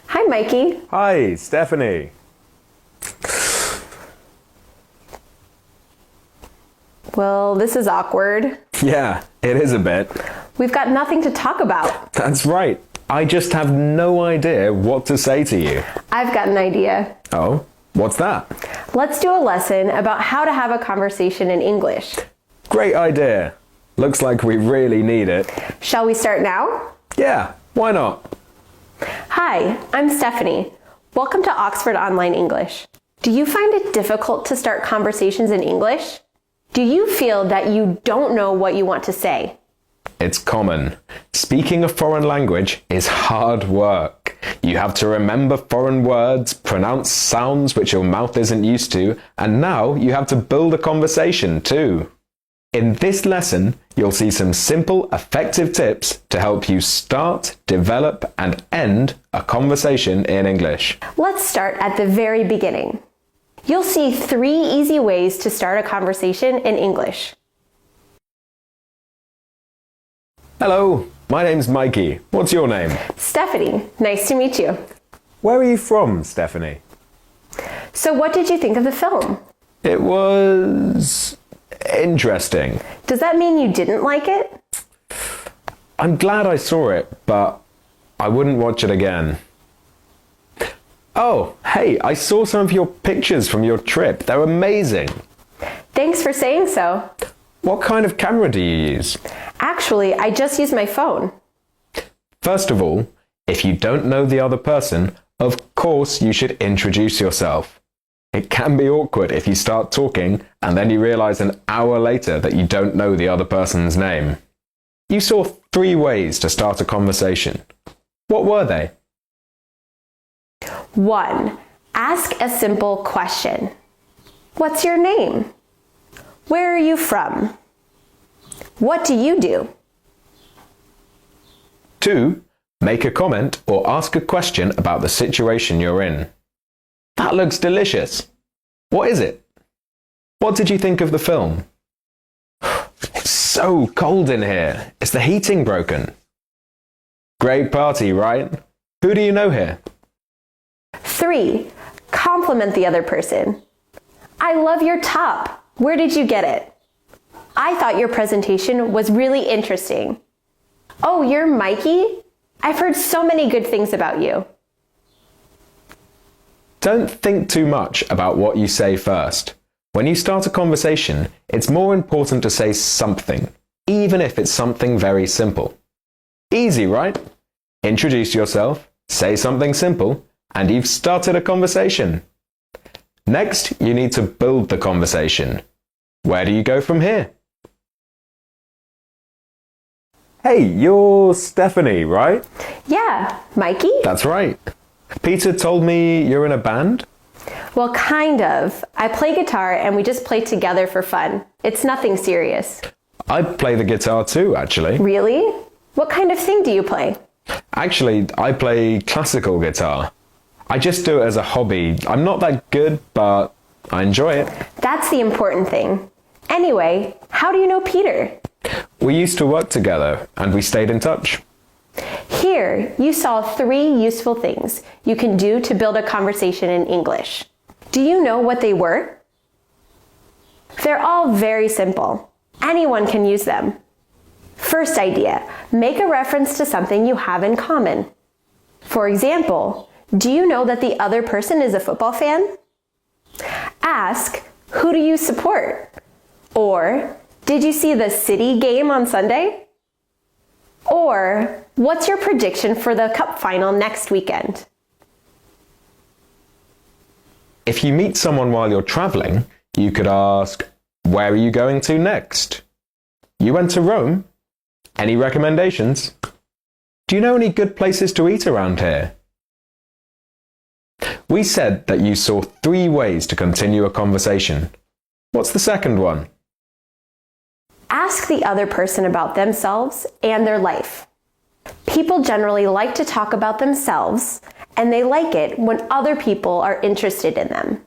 Hi, Mikey. Hi, Stephanie. Well, this is awkward. Yeah, it is a bit. We've got nothing to talk about. That's right. I just have no idea what to say to you. I've got an idea. Oh, what's that? Let's do a lesson about how to have a conversation in English. Great idea. Looks like we really need it. Shall we start now? Yeah, why not? Hi, I'm Stephanie. Welcome to Oxford Online English. Do you find it difficult to start conversations in English? Do you feel that you don't know what you want to say? It's common. Speaking a foreign language is hard work. You have to remember foreign words, pronounce sounds which your mouth isn't used to, and now you have to build a conversation too. In this lesson, you'll see some simple, effective tips to help you start, develop, and end a conversation in English. Let's start at the very beginning. You'll see 3 easy ways to start a conversation in English. Hello, my name's Mikey. What's your name? Stephanie, nice to meet you. Where are you from, Stephanie? So what did you think of the film? It was interesting. Does that mean you didn't like it? I'm glad I saw it, but I wouldn't watch it again. Oh, hey, I saw some of your pictures from your trip. They're amazing. Thanks for saying so. What kind of camera do you use? Actually, I just used my phone. First of all, if you don't know the other person, of course you should introduce yourself. It can be awkward if you start talking and then you realize an hour later that you don't know the other person's name. You saw 3 ways to start a conversation. What were they? 1. Ask a simple question. What's your name? Where are you from? What do you do? 2. Make a comment or ask a question about the situation you're in. That looks delicious. What is it? What did you think of the film? It's so cold in here. Is the heating broken? Great party, right? Who do you know here? 3. Compliment the other person. I love your top. Where did you get it? I thought your presentation was really interesting. Oh, you're Mikey? I've heard so many good things about you. Don't think too much about what you say first. When you start a conversation, it's more important to say something, even if it's something very simple. Easy, right? Introduce yourself, say something simple, and you've started a conversation. Next, you need to build the conversation. Where do you go from here? Hey, you're Stephanie, right? Yeah, Mikey? That's right. Peter told me you're in a band? Well, kind of. I play guitar and we just play together for fun. It's nothing serious. I play the guitar too, actually. Really? What kind of thing do you play? Actually, I play classical guitar. I just do it as a hobby. I'm not that good, but I enjoy it. That's the important thing. Anyway, how do you know Peter? We used to work together, and we stayed in touch. Here, you saw 3 useful things you can do to build a conversation in English. Do you know what they were? They're all very simple. Anyone can use them. First idea, make a reference to something you have in common. For example, do you know that the other person is a football fan? Ask, who do you support? Or, did you see the City game on Sunday? Or, what's your prediction for the cup final next weekend? If you meet someone while you're traveling, you could ask, where are you going to next? You went to Rome? Any recommendations? Do you know any good places to eat around here? We said that you saw 3 ways to continue a conversation. What's the second one? Ask the other person about themselves and their life. People generally like to talk about themselves, and they like it when other people are interested in them.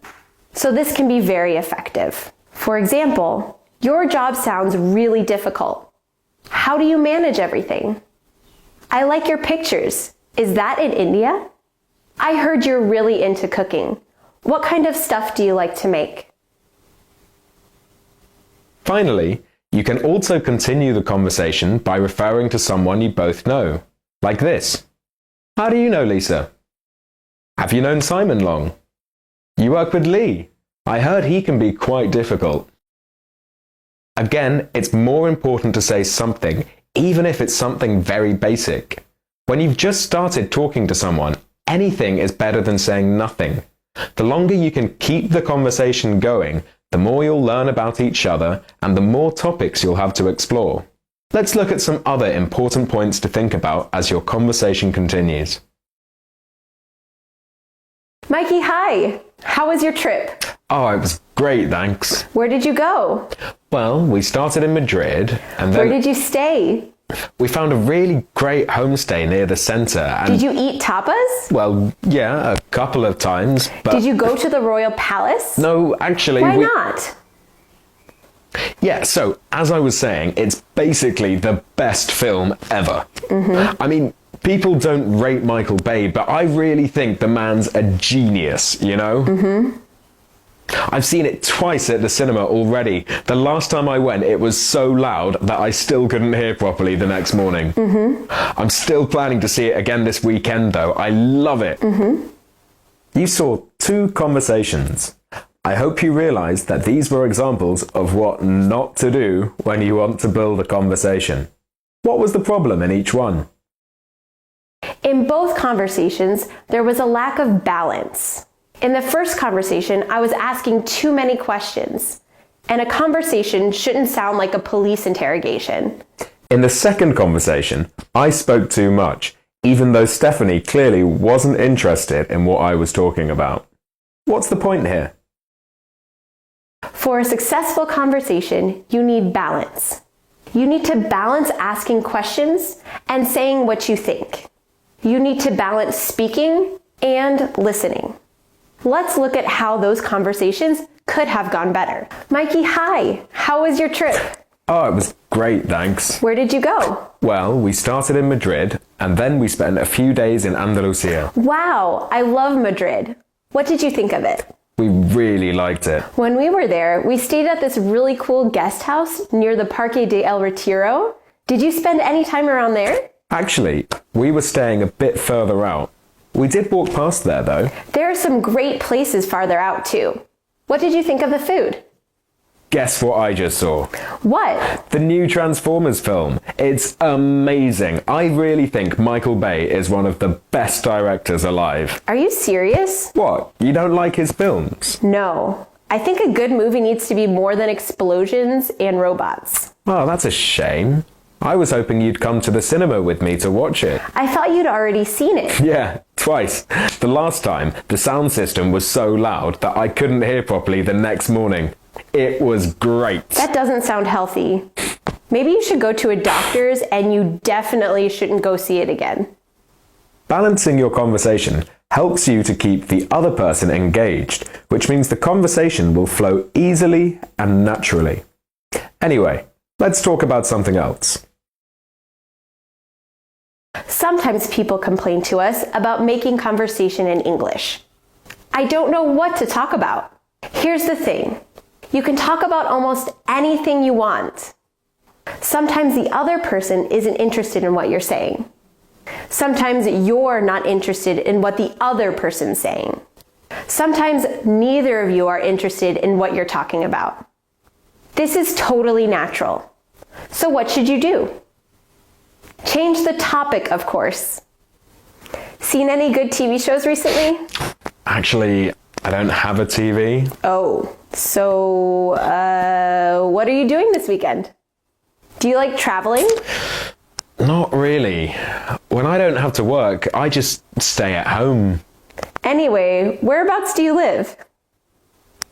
So this can be very effective. For example, your job sounds really difficult. How do you manage everything? I like your pictures. Is that in India? I heard you're really into cooking. What kind of stuff do you like to make? Finally, you can also continue the conversation by referring to someone you both know, like this. How do you know Lisa? Have you known Simon long? You work with Lee. I heard he can be quite difficult. Again, it's more important to say something, even if it's something very basic. When you've just started talking to someone, anything is better than saying nothing. The longer you can keep the conversation going, the more you'll learn about each other and the more topics you'll have to explore. Let's look at some other important points to think about as your conversation continues. Mikey, hi! How was your trip? Oh, it was great, thanks. Where did you go? Well, we started in Madrid and Where then did you stay? we found a really great homestay near the centre and, Did you eat tapas? well, yeah, a couple of times, but Did you go to the Royal Palace? no, actually, Why not? Yeah, so, as I was saying, it's basically the best film ever. I mean, people don't rate Michael Bay, but I really think the man's a genius, you know? I've seen it twice at the cinema already. The last time I went, it was so loud that I still couldn't hear properly the next morning. I'm still planning to see it again this weekend, though. I love it. You saw 2 conversations. I hope you realised that these were examples of what not to do when you want to build a conversation. What was the problem in each one? In both conversations, there was a lack of balance. In the first conversation, I was asking too many questions, and a conversation shouldn't sound like a police interrogation. In the second conversation, I spoke too much, even though Stephanie clearly wasn't interested in what I was talking about. What's the point here? For a successful conversation, you need balance. You need to balance asking questions and saying what you think. You need to balance speaking and listening. Let's look at how those conversations could have gone better. Mikey, hi! How was your trip? Oh, it was great, thanks. Where did you go? Well, we started in Madrid, and then we spent a few days in Andalusia. Wow, I love Madrid. What did you think of it? We really liked it. When we were there, we stayed at this really cool guest house near the Parque de El Retiro. Did you spend any time around there? Actually, we were staying a bit further out. We did walk past there, though. There are some great places farther out, too. What did you think of the food? Guess what I just saw? What? The new Transformers film. It's amazing. I really think Michael Bay is one of the best directors alive. Are you serious? What? You don't like his films? No. I think a good movie needs to be more than explosions and robots. Oh, that's a shame. I was hoping you'd come to the cinema with me to watch it. I thought you'd already seen it. Yeah, twice. The last time, the sound system was so loud that I couldn't hear properly the next morning. It was great. That doesn't sound healthy. Maybe you should go to a doctor's and you definitely shouldn't go see it again. Balancing your conversation helps you to keep the other person engaged, which means the conversation will flow easily and naturally. Anyway, let's talk about something else. Sometimes people complain to us about making conversation in English. I don't know what to talk about. Here's the thing. You can talk about almost anything you want. Sometimes the other person isn't interested in what you're saying. Sometimes you're not interested in what the other person's saying. Sometimes neither of you are interested in what you're talking about. This is totally natural. So what should you do? Change the topic, of course. Seen any good TV shows recently? Actually, I don't have a TV. Oh, so what are you doing this weekend? Do you like traveling? Not really. When I don't have to work, I just stay at home. Anyway, whereabouts do you live?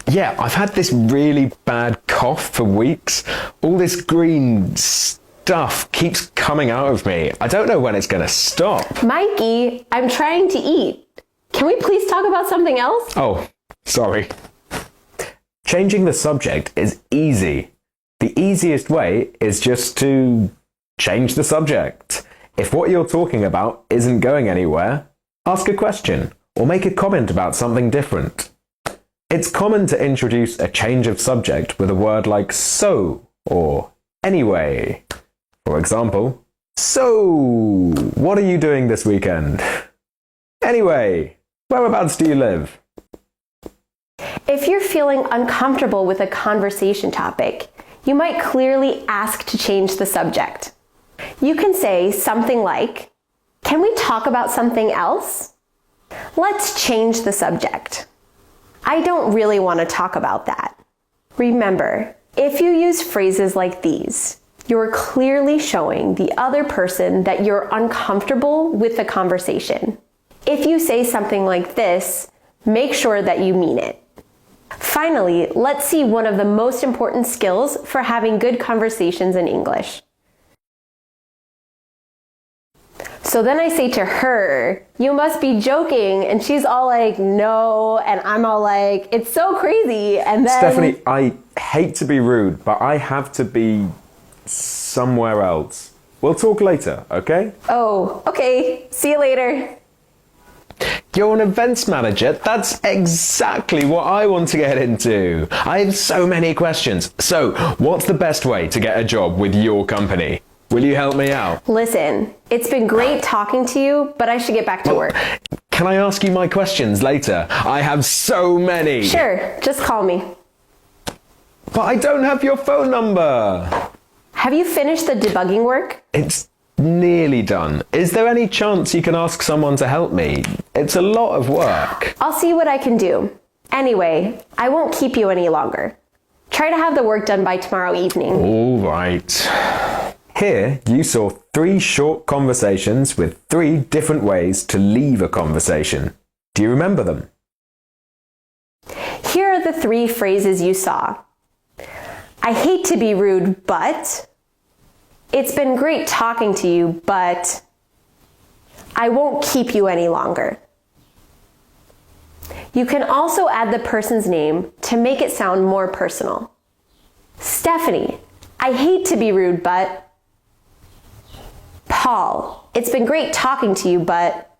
Yeah, I've had this really bad cough for weeks. All this green stuff keeps coming out of me. I don't know when it's going to stop. Mikey, I'm trying to eat. Can we please talk about something else? Oh, sorry. Changing the subject is easy. The easiest way is just to change the subject. If what you're talking about isn't going anywhere, ask a question or make a comment about something different. It's common to introduce a change of subject with a word like so or anyway. For example, so, what are you doing this weekend? Anyway, whereabouts do you live? If you're feeling uncomfortable with a conversation topic, you might clearly ask to change the subject. You can say something like, "Can we talk about something else? Let's change the subject. I don't really want to talk about that." Remember, if you use phrases like these, you're clearly showing the other person that you're uncomfortable with the conversation. If you say something like this, make sure that you mean it. Finally, let's see one of the most important skills for having good conversations in English. So then I say to her, "You must be joking," and she's all like, "No," and I'm all like, "It's so crazy." And then Stephanie, I hate to be rude, but I have to be somewhere else. We'll talk later, okay? Oh, okay. See you later. You're an events manager? That's exactly what I want to get into. I have so many questions. So, what's the best way to get a job with your company? Will you help me out? Listen, it's been great talking to you, but I should get back to work. Can I ask you my questions later? I have so many. Sure, just call me. But I don't have your phone number. Have you finished the debugging work? It's nearly done. Is there any chance you can ask someone to help me? It's a lot of work. I'll see what I can do. Anyway, I won't keep you any longer. Try to have the work done by tomorrow evening. All right. Here you saw 3 short conversations with 3 different ways to leave a conversation. Do you remember them? Here are the 3 phrases you saw. I hate to be rude, but... It's been great talking to you, but... I won't keep you any longer. You can also add the person's name to make it sound more personal. Stephanie, I hate to be rude, but... Paul, it's been great talking to you, but...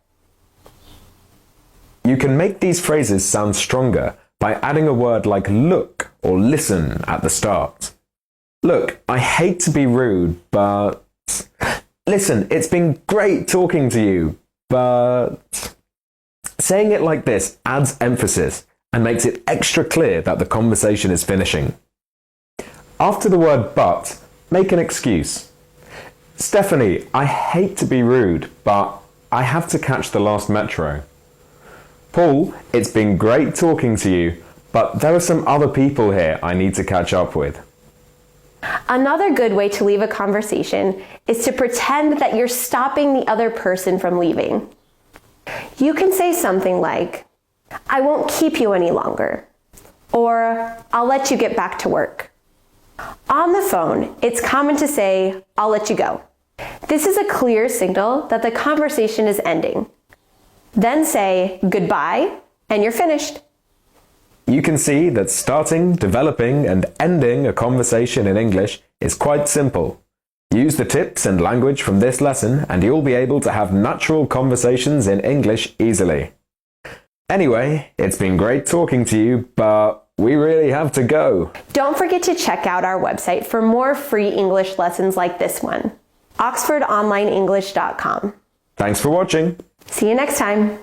You can make these phrases sound stronger by adding a word like look or listen at the start. Look, I hate to be rude, but... Listen, it's been great talking to you, but... Saying it like this adds emphasis and makes it extra clear that the conversation is finishing. After the word but, make an excuse. Stephanie, I hate to be rude, but I have to catch the last metro. Paul, it's been great talking to you, but there are some other people here I need to catch up with. Another good way to leave a conversation is to pretend that you're stopping the other person from leaving. You can say something like, I won't keep you any longer, or I'll let you get back to work. On the phone, it's common to say, I'll let you go. This is a clear signal that the conversation is ending. Then say goodbye, and you're finished. You can see that starting, developing, and ending a conversation in English is quite simple. Use the tips and language from this lesson, and you'll be able to have natural conversations in English easily. Anyway, it's been great talking to you, but we really have to go. Don't forget to check out our website for more free English lessons like this one, oxfordonlineenglish.com. Thanks for watching. See you next time.